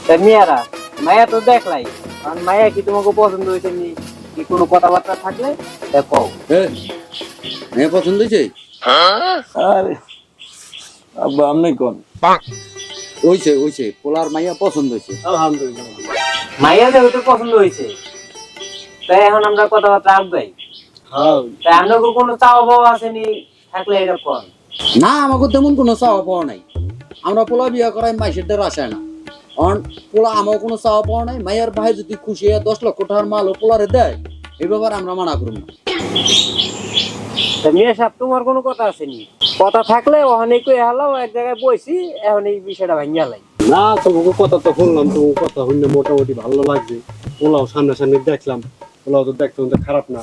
মেয়েরা মায়া তো দেখলাই, কারণ মায়া কি তোমাকে পছন্দ হয়েছে নি? কি কোনো কথাবার্তা থাকলে দেখো। মেয়ে পছন্দ হয়েছে? আরে আব্বা আপনি কোন? হইছে হইছে, পোলার মাইয়া পছন্দ হয়েছে। আলহামদুলিল্লাহ। মায়া যেহেতু পছন্দ হয়েছে, তাই এখন আমরা কথাবার্তা আগাই। হ্যাঁ তাই আপনাকে কোনো চাওয়া পাওয়া আসেনি, থাকলে এটা কোন। না, আমাকে তেমন কোনো চাওয়া পাওয়া নাই। আমরা পোলা বিয়া করাই মাইসের দ্বারা আসায় না। কারণ পোলা আমার কোনো চাওয়া পাওয়া নাই। মাইয়ার ভাই যদি খুশি হয় 10 লক্ষ টাকার মাল ও পোলারে দেয়, এই ব্যাপারে আমরা মানা করব না। মেয়ে সাহেব তোমার কোনো কথা আসেনি? কথা থাকলে ওখানে কই হালাও, এক জায়গায় বইছি, এখন এই বিষয়টা ভাঙিয়ে হালাই। না, তোমাকে কথা তো শুনলাম, তোমার কথা শুনে মোটামুটি ভালো লাগছে। পোলাও সামনাসামনি দেখলাম, পোলাও তো দেখতে তো খারাপ না।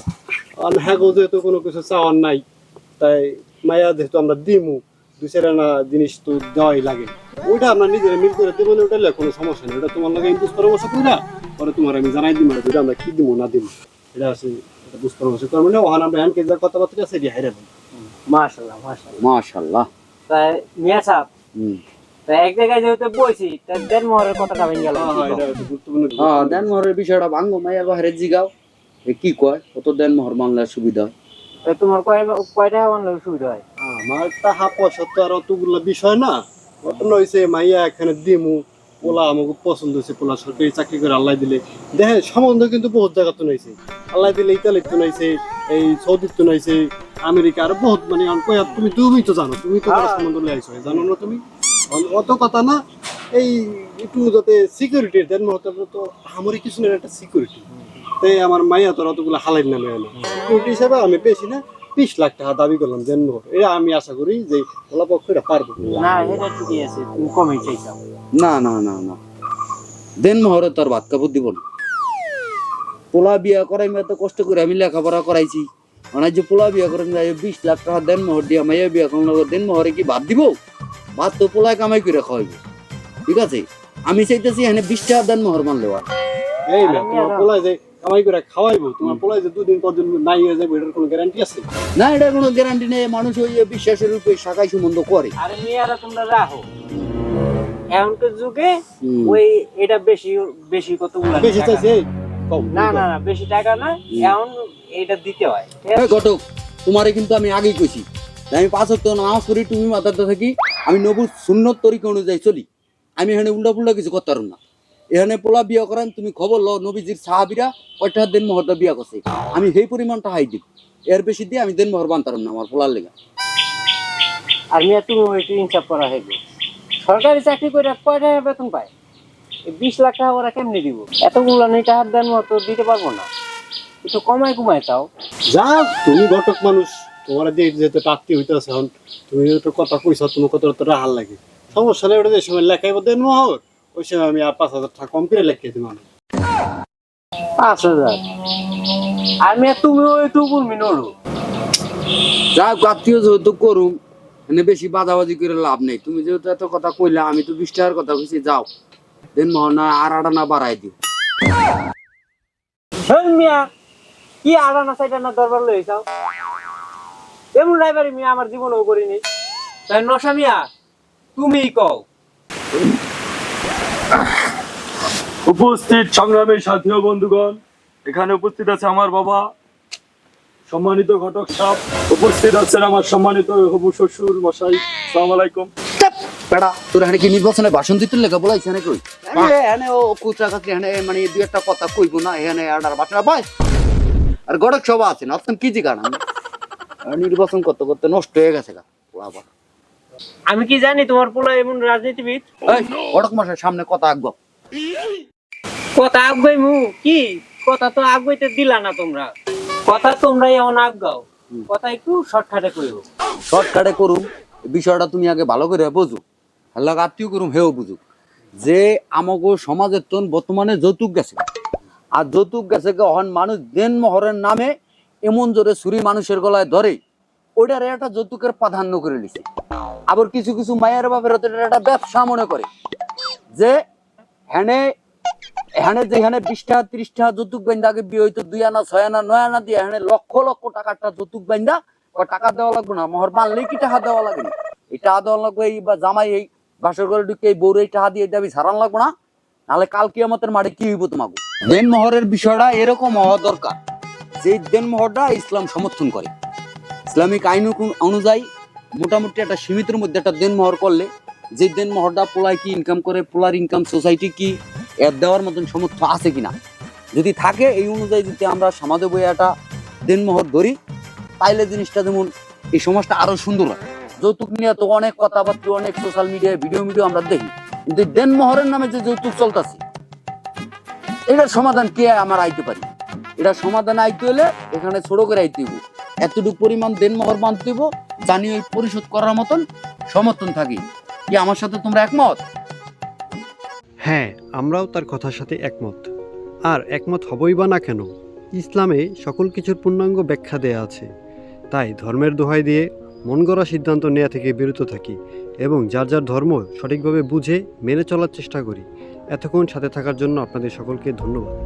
আর হ্যাঁ গো, যেহেতু কোনো কিছু চাওয়ার নাই, তাই মায়া যেহেতু আমরা দিমু, দু চারানা জিনিস তো দেওয়াই লাগে। ওইটা আমরা নিজেরা মিল করে দেবো, ওটা কোনো সমস্যা নেই। ওটা তোমার লাগে ইম্পোজ পরামর্শ করি না, পরে তোমার আমি জানাই দিব যেটা আমরা কি দিব না দিব। এটা আছে বুঝ পরামর্শ করবো না, ওখানে আমরা হ্যান্ড কেজার কথাবার্তা আছে এটি হাইরে দেবো। মাশাআল্লাহ মাশাআল্লাহ মাশাআল্লাহ। তাই মিয়া সাহেব, হুম। তাই এক জায়গায় যেহেতু বইছি, তাই দেন মোহরের কথাটা ভেঙে গেল। এটা একটা গুরুত্বপূর্ণ হ্যাঁ, দেন মোহরের বিষয়টা ভাঙ্গো, মাইয়ার বাহিরে জিগাও এ কি কয়, কত দেন মোহর বাংলার সুবিধা। তাই তোমার কয়টা বানলে সুবিধা হয়? আমার টাকা পয়সা তো আর অতগুলো বিষয় না। ঘটনা হয়েছে মাইয়া এখানে দিমু, পোলা আমাকে পছন্দ হয়েছে, পোলা সরকারি চাকরি করে আল্লাহ দিলে। দেখে সম্বন্ধ কিন্তু বহুত জায়গা তো নাইছে, আল্লাহ দিলে ইতালির তো নাইছে, এই সৌদির তো নাইছে, আমেরিকা আর বহুত, মানে তুমি তো জানো, তুমি তো বড় সম্বন্ধ লয়ে আইছো, জানো না তুমি? অত কথা না, এই একটু যাতে সিকিউরিটির দেন মহতে তো আমারই কিছু নেই, একটা সিকিউরিটি। তাই আমার মাইয়া তোর অতগুলো হালাই নামে না, সিকিউরিটি হিসাবে আমি বেশি না 20 লাখ টাকা দাবি করলাম জন্ম। এটা আমি আশা করি যে ওলা পক্ষ এটা পারবো। না, এটা ঠিকই আছে, তুমি কমই চাইছাও। না না না না, দেন মোহরে তোর ভাত কাপড় দিব না। পোলা বিয়া করাই মেয়ে তো কষ্ট করে আমি লেখাপড়া করাইছি, মানে যে পোলা বিয়া করেন 20 লাখ টাকা দেন মোহর দিয়া মাইয়া বিয়া করার দেন মোহরে কি ভাত দিব? ভাত তো পোলায় কামাই করে খাওয়াইবো, ঠিক আছে? আমি চাইতেছি এখানে 20 টাকা দেন মোহর মানলে এই না, তোমার পোলায় যে কামাই করে খাওয়াইবো, তোমার পোলায় যে দুদিন পর দিন নাই হয়ে যাবে, এটার কোনো গ্যারান্টি আছে? না, এটা কোনো গ্যারান্টি নেই। মানুষ ওই বিশ্বাসের উপরে শাখায় সম্বন্ধ করে। আরে মেয়েরা তোমরা রাখো, এখনকার যুগে ওই এটা বেশি বেশি কত বেশি চাইছে না না না, বেশি টাকা না, এখন এটা দিতে হয়। এই ঘটক, তোমারে কিন্তু আমি আগেই কইছি যে আমি 5 ওয়াক্ত নামাজ পড়ি, তুমি মাথাতে থাকি, আমি নবুর সুন্নত তরিকা অনুযায়ী চলি। আমি এখানে উল্টা পুল্টা কিছু করতে পারব না। এখানে পোলা বিয়া করেন, তুমি খবর লও নবীজির সাহাবীরা কয়টা দিন মোহরটা বিয়া করছে, আমি সেই পরিমাণটা হাই দিই। এর বেশি দিয়ে আমি দিন মোহর বানতাম না আমার পোলার লেগে। আর মেয়ে তুমি একটু ইনসাফ করা হইবে, সরকারি চাকরি করে কয় টাকা বেতন পায়? 20 লাখ টাকা ওরা কেমনি দিব? এতগুলো নেই টাকার দেন মতো দিতে পারবো না, একটু কমায় কমায় চাও। যা, তুমি ঘটক মানুষ, তোমার যেহেতু টাকতে হইতেছে, এখন তুমি একটু কথা কইছো, তোমার কথা তো রাহাল লাগে। সমস্যা নেই, ওটা যে সময় লেখাইবো দেন মোহর, ওই সময় আমি আর 5,000 টাকা কম করে লেখাই দিব। 5,000? আর মেয়ে তুমিও একটু বলবি নড়ো। যা আত্মীয় যেহেতু করুম, এনে বেশি বাজাবাজি করে লাভ নেই। তুমি যেহেতু এত কথা কইলা, আমি তো 20 টাকার কথা কইছি, যাও দেন মোহর না আর আড়ানা বাড়াই দিও। মিয়া কি আড়ানা সাইডানা দরবার লই যাও, এমন ড্রাইভারি মিয়া আমার জীবনেও করিনি। তাই নশা মিয়া তুমিই কও। উপস্থিত সংগ্রামের সাথী ও বন্ধুগণ, এখানে উপস্থিত আছে আমার বাবা সম্মানিত ঘটক সাহেব, উপস্থিত আছেন আমার সম্মানিত হবু শ্বশুর মশাই। আসসালামু আলাইকুম। পেড়া তোর এখানে কি নির্বাচনে ভাষণ দিতে লেখা বলাইছে না কই? এখানে ও কুচা কাছে এখানে মানে দুই একটা কথা কইবো না, এখানে আডার বাসা ভাই আর গড়ক সভা আছে না, অতন কি জিগান নির্বাচন করতে করতে নষ্ট হয়ে গেছে গা বাবা। আমি কি জানি তোমার পোলা এমন রাজনীতিবিদ? এই গড়ক মাসের সামনে কথা আঁকবো, কথা আগাই মু কি কথা তো আগাইতে দিলা না তোমরা, কথা তোমরা এমন আগাও, কথা একটু শর্টকাটে কইও। শর্টকাটে করুম। বিষয়টা তুমি আগে ভালো করে বুঝো, হাল্লা আত্মীয় করুম হেও বুঝুক যে আমাগো সমাজের তন বর্তমানে যৌতুক গেছে, আর যৌতুক গেছে অহন মানুষ দেন মোহরের নামে এমন জোরে ছুরি মানুষের গলায় ধরে, ওইটার একটা যৌতুকের প্রাধান্য করে নিছে। আবার কিছু কিছু মায়ের বাপের একটা ব্যবসা মনে করে যে হ্যানে এখানে যেখানে 20 টাকা 30 টাকা যৌতুক বাইন্দা আগে বিয়ে হইতো 2 আনা 6 আনা 9 আনা দিয়ে এখানে লক্ষ লক্ষ টাকাটা যৌতুক বাইন্দা টাকা দেওয়া লাগবে না, মোহর বানলেই কি টাকা দেওয়া লাগে? এই টাকা দেওয়া লাগবে, এই বা জামাই এই বাসর ঘরে ঢুকে এই বউর এই টাকা দিয়ে দাবি ছাড়ান লাগবে না, নাহলে কাল কিয়ামতের মাঠে কি হইব তোমাকে। দেনমোহরের বিষয়টা এরকম হওয়া দরকার যে দেনমোহরটা ইসলাম সমর্থন করে। ইসলামিক আইন অনুযায়ী মোটামুটি একটা সীমিতের মধ্যে একটা দেনমোহর করলে যে দেনমোহরটা পোলায় কি ইনকাম করে, পোলার ইনকাম সোসাইটি কি এর দেওয়ার মতন সমর্থ আছে কিনা, যদি থাকে এই অনুযায়ী যদি আমরা সমাজে বইয়ে একটা দেনমোহর ধরি তাইলে জিনিসটা যেমন এই সমাজটা আরো সুন্দর হয়। যৌতুক নিয়ে তো অনেক কথাবার্তা, অনেক সোশ্যাল মিডিয়ায় ভিডিও আমরা দেখি, কিন্তু দেনমোহরের নামে যে যৌতুক চলতেছে এটার সমাধান কে আমার আইতে পারি? এটা সমাধান আইতে হলে এখানে ছোট করে আইতে হইব, এতটুকু পরিমাণ দেনমোহর বাঁধতে হইব জানি ওই পরিশোধ করার মতন সমর্থন থাকি। কি আমার সাথে তোমরা একমত? হ্যাঁ, আমরাও তার কথার সাথে একমত। আর একমত হবই বা না কেন, ইসলামে সকল কিছুর পূর্ণাঙ্গ ব্যাখ্যা দেয়া আছে। তাই ধর্মের দোহাই দিয়ে মন গড়া সিদ্ধান্ত নেওয়া থেকে বিরত থাকি এবং যার যার ধর্ম সঠিকভাবে বুঝে মেনে চলার চেষ্টা করি। এতক্ষণ সাথে থাকার জন্য আপনাদের সকলকে ধন্যবাদ।